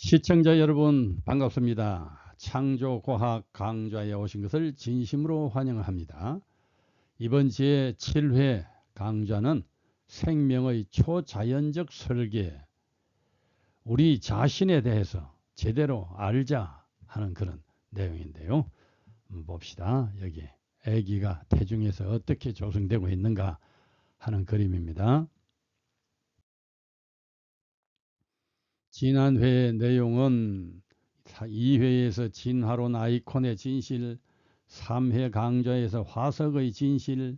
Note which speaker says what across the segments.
Speaker 1: 시청자 여러분 반갑습니다. 창조과학 강좌에 오신 것을 진심으로 환영합니다. 이번 제7회 강좌는 생명의 초자연적 설계, 우리 자신에 대해서 제대로 알자 하는 그런 내용인데요. 봅시다. 여기 아기가 태중에서 어떻게 조성되고 있는가 하는 그림입니다. 지난 회의 내용은 2회에서 진화론 아이콘의 진실, 3회 강좌에서 화석의 진실,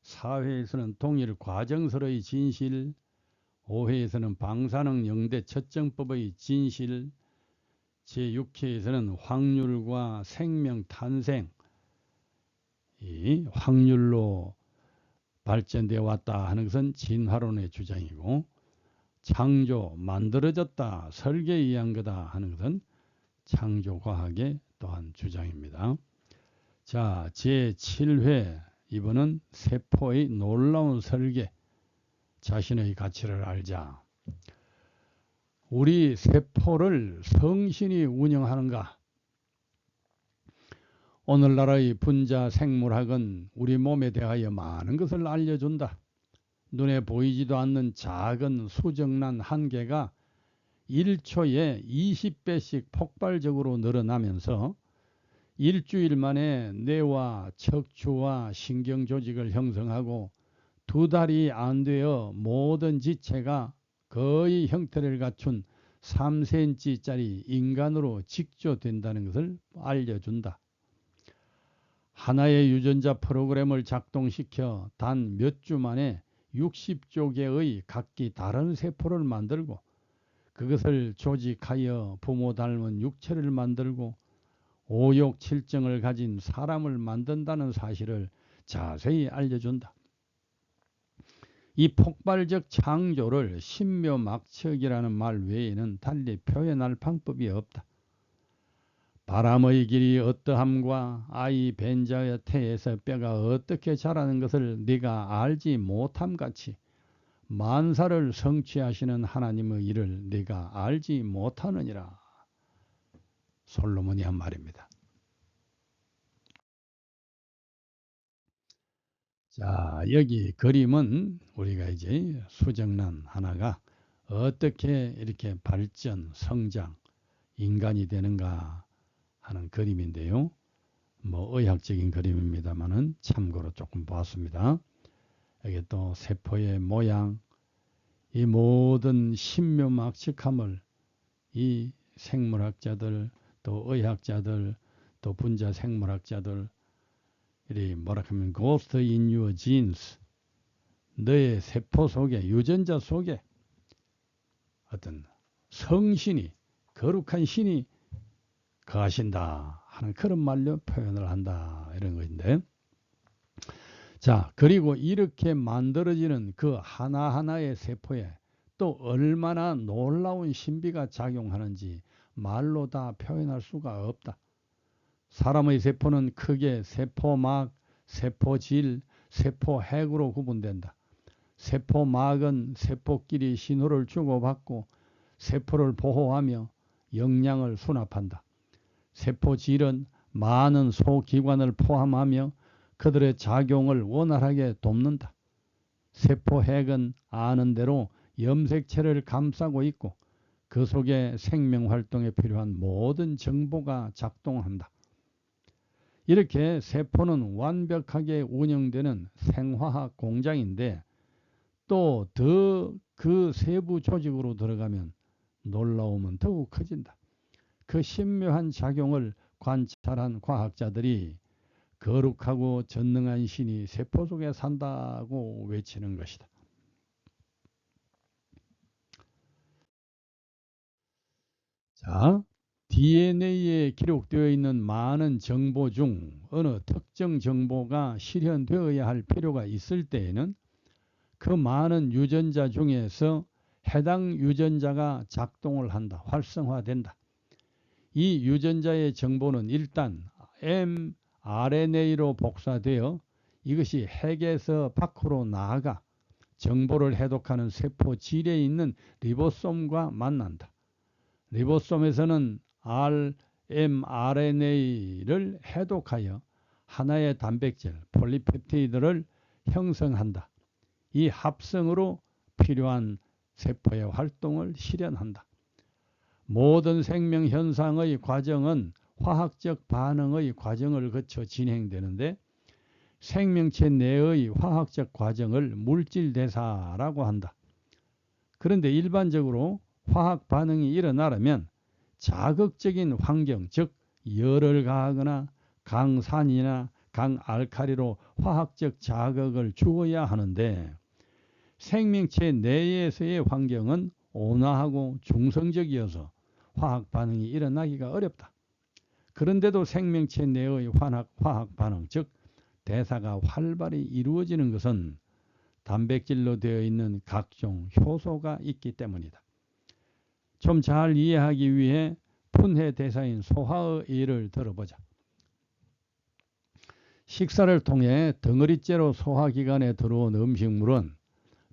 Speaker 1: 4회에서는 동일 과정설의 진실, 5회에서는 방사능 영대 첫정법의 진실, 제6회에서는 확률과 생명 탄생, 이 확률로 발전되어 왔다 하는 것은 진화론의 주장이고, 창조, 만들어졌다, 설계에 의한 거다 하는 것은 창조과학의 또한 주장입니다. 자, 제7회 이번은 세포의 놀라운 설계, 자신의 가치를 알자. 우리 세포를 성신이 운영하는가? 오늘날의 분자 생물학은 우리 몸에 대하여 많은 것을 알려준다. 눈에 보이지도 않는 작은 수정란 한 개가 1초에 20배씩 폭발적으로 늘어나면서 일주일 만에 뇌와 척추와 신경 조직을 형성하고 2달이 안 되어 모든 지체가 거의 형태를 갖춘 3cm짜리 인간으로 직조된다는 것을 알려준다. 하나의 유전자 프로그램을 작동시켜 단 몇 주 만에 60조 개의 각기 다른 세포를 만들고 그것을 조직하여 부모 닮은 육체를 만들고 오욕칠정을 가진 사람을 만든다는 사실을 자세히 알려준다. 이 폭발적 창조를 신묘막측이라는 말 외에는 달리 표현할 방법이 없다. 바람의 길이 어떠함과 아이 벤자의 태에서 뼈가 어떻게 자라는 것을 네가 알지 못함같이 만사를 성취하시는 하나님의 일을 네가 알지 못하느니라. 솔로몬이 한 말입니다. 자, 여기 그림은 우리가 이제 수정란 하나가 어떻게 이렇게 발전, 성장, 인간이 되는가 하는 그림인데요. 뭐 의학적인 그림입니다만은 참고로 조금 보았습니다. 여기 또 세포의 모양, 이 모든 신묘막측함을 이 생물학자들, 또 의학자들, 또 분자 생물학자들 이 뭐라 하면 ghost in your genes, 너의 세포 속에, 유전자 속에 어떤 성신이, 거룩한 신이 거하신다 하는 그런 말로 표현을 한다 이런 것인데, 자, 그리고 이렇게 만들어지는 그 하나하나의 세포에 또 얼마나 놀라운 신비가 작용하는지 말로 다 표현할 수가 없다. 사람의 세포는 크게 세포막, 세포질, 세포핵으로 구분된다. 세포막은 세포끼리 신호를 주고받고 세포를 보호하며 영양을 수납한다. 세포질은 많은 소기관을 포함하며 그들의 작용을 원활하게 돕는다. 세포핵은 아는 대로 염색체를 감싸고 있고 그 속에 생명활동에 필요한 모든 정보가 작동한다. 이렇게 세포는 완벽하게 운영되는 생화학 공장인데 또 더 그 세부 조직으로 들어가면 놀라움은 더욱 커진다. 그 신묘한 작용을 관찰한 과학자들이 거룩하고 전능한 신이 세포 속에 산다고 외치는 것이다. 자, DNA에 기록되어 있는 많은 정보 중 어느 특정 정보가 실현되어야 할 필요가 있을 때에는 그 많은 유전자 중에서 해당 유전자가 작동을 한다, 활성화된다. 이 유전자의 정보는 일단 mRNA로 복사되어 이것이 핵에서 밖으로 나아가 정보를 해독하는 세포 질에 있는 리보솜과 만난다. 리보솜에서는 mRNA를 해독하여 하나의 단백질 폴리펩티드를 형성한다. 이 합성으로 필요한 세포의 활동을 실현한다. 모든 생명 현상의 과정은 화학적 반응의 과정을 거쳐 진행되는데 생명체 내의 화학적 과정을 물질대사라고 한다. 그런데 일반적으로 화학 반응이 일어나려면 자극적인 환경, 즉 열을 가하거나 강산이나 강알칼리로 화학적 자극을 주어야 하는데 생명체 내에서의 환경은 온화하고 중성적이어서 화학 반응이 일어나기가 어렵다. 그런데도 생명체 내의 화학 반응, 즉 대사가 활발히 이루어지는 것은 단백질로 되어 있는 각종 효소가 있기 때문이다. 좀 잘 이해하기 위해 분해 대사인 소화의 예를 들어보자. 식사를 통해 덩어리째로 소화기관에 들어온 음식물은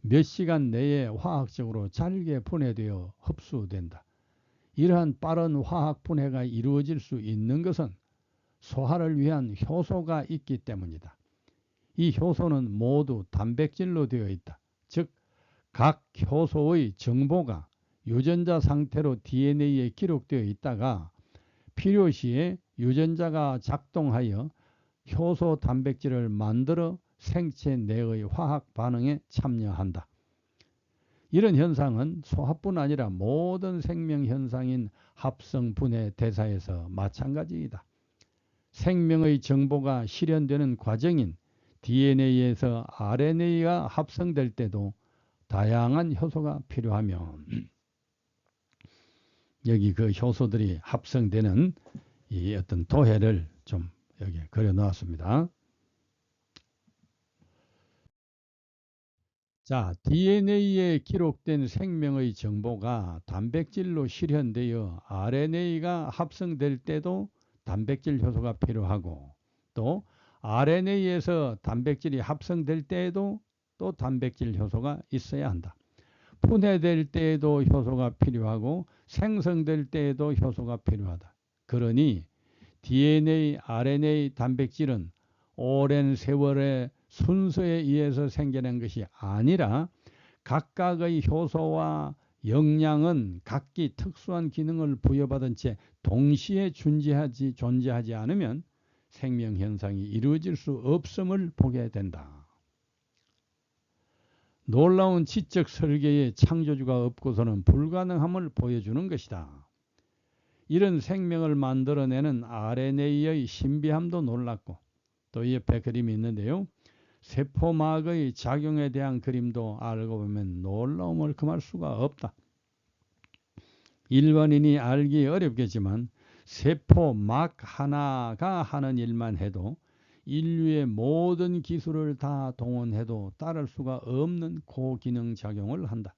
Speaker 1: 몇 시간 내에 화학적으로 잘게 분해되어 흡수된다. 이러한 빠른 화학 분해가 이루어질 수 있는 것은 소화를 위한 효소가 있기 때문이다. 이 효소는 모두 단백질로 되어 있다. 즉, 각 효소의 정보가 유전자 상태로 DNA에 기록되어 있다가 필요시에 유전자가 작동하여 효소 단백질을 만들어 생체 내의 화학 반응에 참여한다. 이런 현상은 소화뿐 아니라 모든 생명 현상인 합성, 분해, 대사에서 마찬가지이다. 생명의 정보가 실현되는 과정인 DNA에서 RNA가 합성될 때도 다양한 효소가 필요하며 여기 그 효소들이 합성되는 이 어떤 도해를 좀 여기 그려 놓았습니다. 자, DNA에 기록된 생명의 정보가 단백질로 실현되어 RNA가 합성될 때도 단백질 효소가 필요하고 또 RNA에서 단백질이 합성될 때에도 또 단백질 효소가 있어야 한다. 분해될 때에도 효소가 필요하고 생성될 때에도 효소가 필요하다. 그러니 DNA, RNA, 단백질은 오랜 세월의 순서에 의해서 생겨난 것이 아니라 각각의 효소와 영양은 각기 특수한 기능을 부여받은 채 동시에 존재하지 않으면 생명 현상이 이루어질 수 없음을 보게 된다. 놀라운 지적 설계의 창조주가 없고서는 불가능함을 보여주는 것이다. 이런 생명을 만들어내는 RNA의 신비함도 놀랍고 또 옆에 그림이 있는데요. 세포막의 작용에 대한 그림도 알고 보면 놀라움을 금할 수가 없다. 일반인이 알기 어렵겠지만 세포막 하나가 하는 일만 해도 인류의 모든 기술을 다 동원해도 따를 수가 없는 고기능 작용을 한다.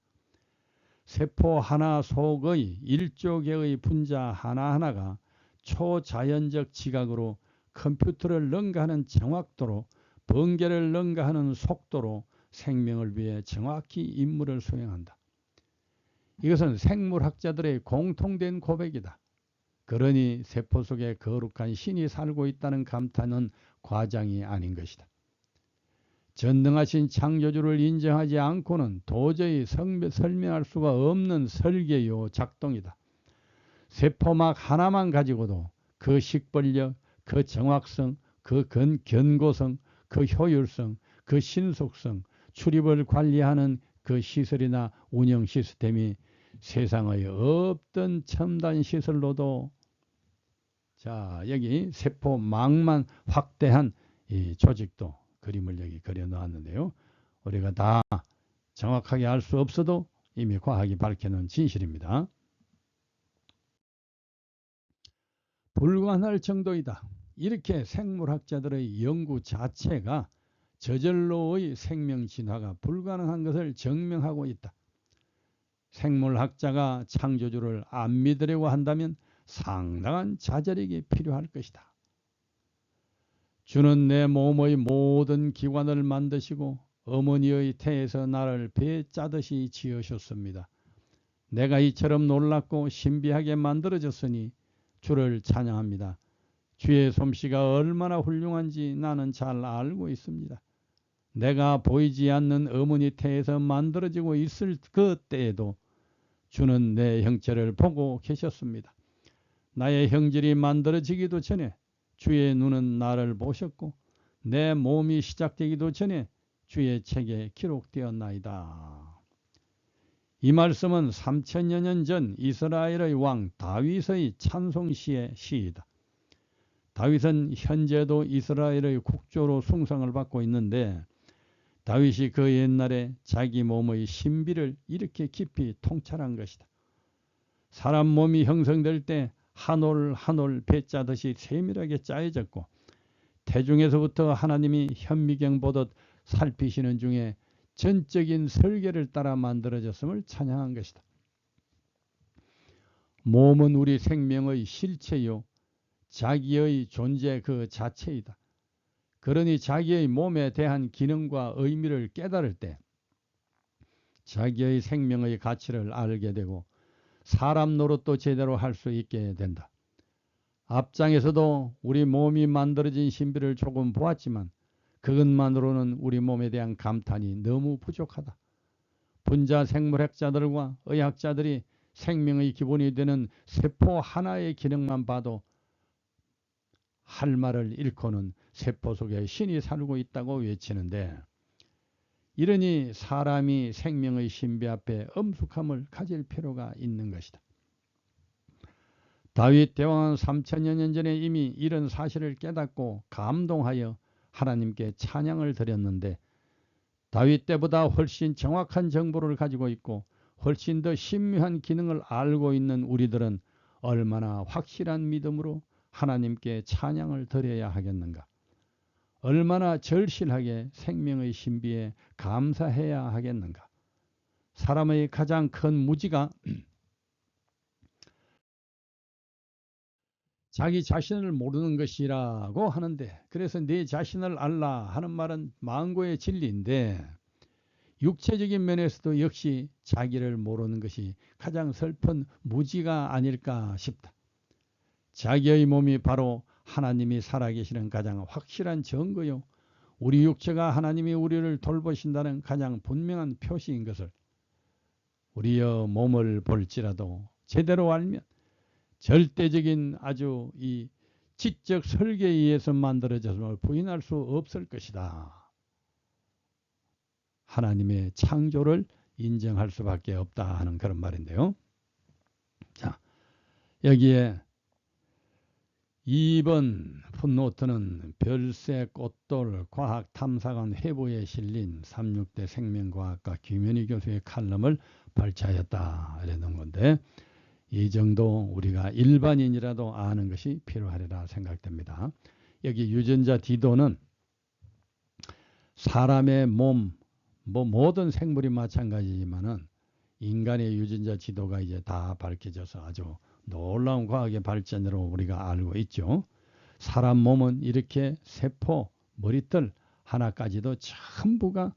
Speaker 1: 세포 하나 속의 1조 개의 분자 하나하나가 초자연적 지각으로 컴퓨터를 능가하는 정확도로 번개를 능가하는 속도로 생명을 위해 정확히 임무를 수행한다. 이것은 생물학자들의 공통된 고백이다. 그러니 세포 속에 거룩한 신이 살고 있다는 감탄은 과장이 아닌 것이다. 전능하신 창조주를 인정하지 않고는 도저히 설명할 수가 없는 설계요 작동이다. 세포막 하나만 가지고도 그 식벌력, 그 정확성, 그 견고성, 그 효율성, 그 신속성, 출입을 관리하는 그 시설이나 운영 시스템이 세상의 없던 첨단 시설로도 자 여기 세포막만 확대한 이 조직도 그림을 여기 그려 놓았는데요. 우리가 다 정확하게 알 수 없어도 이미 과학이 밝혀놓은 진실입니다. 불가능할 정도이다. 이렇게 생물학자들의 연구 자체가 저절로의 생명 진화가 불가능한 것을 증명하고 있다. 생물학자가 창조주를 안 믿으려고 한다면 상당한 자절이 필요할 것이다. 주는 내 몸의 모든 기관을 만드시고 어머니의 태에서 나를 배 짜듯이 지으셨습니다. 내가 이처럼 놀랍고 신비하게 만들어졌으니 주를 찬양합니다. 주의 솜씨가 얼마나 훌륭한지 나는 잘 알고 있습니다. 내가 보이지 않는 어머니 태에서 만들어지고 있을 그 때에도 주는 내 형체를 보고 계셨습니다. 나의 형질이 만들어지기도 전에 주의 눈은 나를 보셨고 내 몸이 시작되기도 전에 주의 책에 기록되었나이다. 이 말씀은 3000여 년 전 이스라엘의 왕 다윗의 찬송시의 시이다. 다윗은 현재도 이스라엘의 국조로 숭상을 받고 있는데 다윗이 그 옛날에 자기 몸의 신비를 이렇게 깊이 통찰한 것이다. 사람 몸이 형성될 때 한 올 한 올 배 짜듯이 세밀하게 짜여졌고 태중에서부터 하나님이 현미경 보듯 살피시는 중에 전적인 설계를 따라 만들어졌음을 찬양한 것이다. 몸은 우리 생명의 실체요 자기의 존재 그 자체이다. 그러니 자기의 몸에 대한 기능과 의미를 깨달을 때 자기의 생명의 가치를 알게 되고 사람 노릇도 제대로 할 수 있게 된다. 앞장에서도 우리 몸이 만들어진 신비를 조금 보았지만 그것만으로는 우리 몸에 대한 감탄이 너무 부족하다. 분자 생물학자들과 의학자들이 생명의 기본이 되는 세포 하나의 기능만 봐도 할 말을 잃고는 세포 속에 신이 살고 있다고 외치는데 이러니 사람이 생명의 신비 앞에 엄숙함을 가질 필요가 있는 것이다. 다윗 대왕은 3000여 년 전에 이미 이런 사실을 깨닫고 감동하여 하나님께 찬양을 드렸는데 다윗 때보다 훨씬 정확한 정보를 가지고 있고 훨씬 더 신묘한 기능을 알고 있는 우리들은 얼마나 확실한 믿음으로 하나님께 찬양을 드려야 하겠는가. 얼마나 절실하게 생명의 신비에 감사해야 하겠는가. 사람의 가장 큰 무지가 자기 자신을 모르는 것이라고 하는데 그래서 네 자신을 알라 하는 말은 만고의 진리인데 육체적인 면에서도 역시 자기를 모르는 것이 가장 슬픈 무지가 아닐까 싶다. 자기의 몸이 바로 하나님이 살아계시는 가장 확실한 증거요. 우리 육체가 하나님이 우리를 돌보신다는 가장 분명한 표시인 것을 우리의 몸을 볼지라도 제대로 알면 절대적인 아주 이 지적 설계에 의해서 만들어졌음을 부인할 수 없을 것이다. 하나님의 창조를 인정할 수밖에 없다 하는 그런 말인데요. 자, 여기에 2번 풋노트는 별새 꽃돌 과학탐사관 회보에 실린 36대 생명과학과 김현희 교수의 칼럼을 발췌하였다 이러는 건데 이 정도 우리가 일반인이라도 아는 것이 필요하리라 생각됩니다. 여기 유전자 지도는 사람의 몸, 모든 생물이 마찬가지지만은 인간의 유전자 지도가 이제 다 밝혀져서 아주 놀라운 과학의 발전으로 우리가 알고 있죠. 사람 몸은 이렇게 세포, 머리털 하나까지도 전부가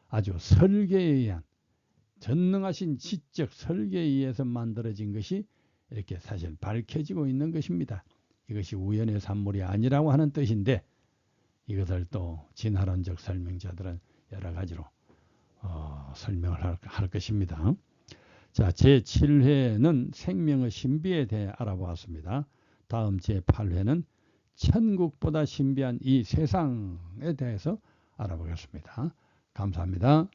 Speaker 1: 아주 설계에 의한 전능하신 지적 설계에 의해서 만들어진 것이 이렇게 사실 밝혀지고 있는 것입니다. 이것이 우연의 산물이 아니라고 하는 뜻인데 이것을 또 진화론적 설명자들은 여러 가지로 설명을 할 것입니다. 자, 제7회는 생명의 신비에 대해 알아보았습니다. 다음 제8회는 천국보다 신비한 이 세상에 대해서 알아보겠습니다. 감사합니다.